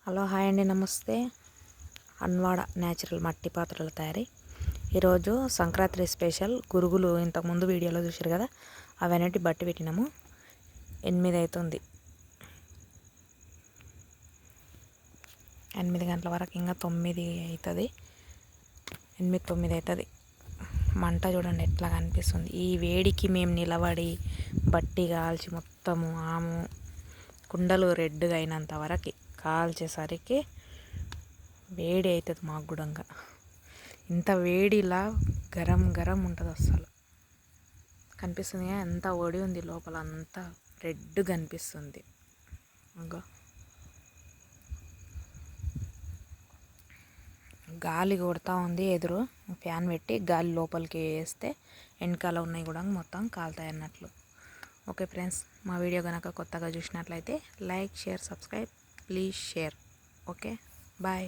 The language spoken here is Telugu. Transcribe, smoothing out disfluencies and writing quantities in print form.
హలో హాయ్ అండి, నమస్తే. అన్వాడ న్యాచురల్ మట్టి పాత్రల తయారీ. ఈరోజు సంక్రాంతి స్పెషల్ గురుగులు ఇంతకుముందు వీడియోలో చూసారు కదా, అవన్నీ బట్టి పెట్టినాము. 8 అవుతుంది, 8 గంటల వరకు. ఇంకా 9 అవుతుంది, 8, 9 అవుతుంది. మంట చూడండి ఎట్లా కనిపిస్తుంది. ఈ వేడికి మేము నిలబడి బట్టి కాల్చి మొత్తము ఆము కుండలు రెడ్గా అయినంత వరకు కాల్చేసరికి వేడి అవుతుంది. మాకు కూడా ఇంత వేడిలా గరం గరం ఉంటుంది. అస్సలు కనిపిస్తుంది ఎంత ఒడి ఉంది లోపల, అంతా రెడ్ కనిపిస్తుంది. ఇంకా గాలి కొడతా ఉంది. ఎదురు ఫ్యాన్ పెట్టి గాలి లోపలికి వేస్తే వెనకాల ఉన్నాయి కూడా మొత్తం కాలుతాయి అన్నట్లు. ఓకే ఫ్రెండ్స్, మా వీడియో కనుక కొత్తగా చూసినట్లయితే like, share, subscribe, please share. Okay, bye.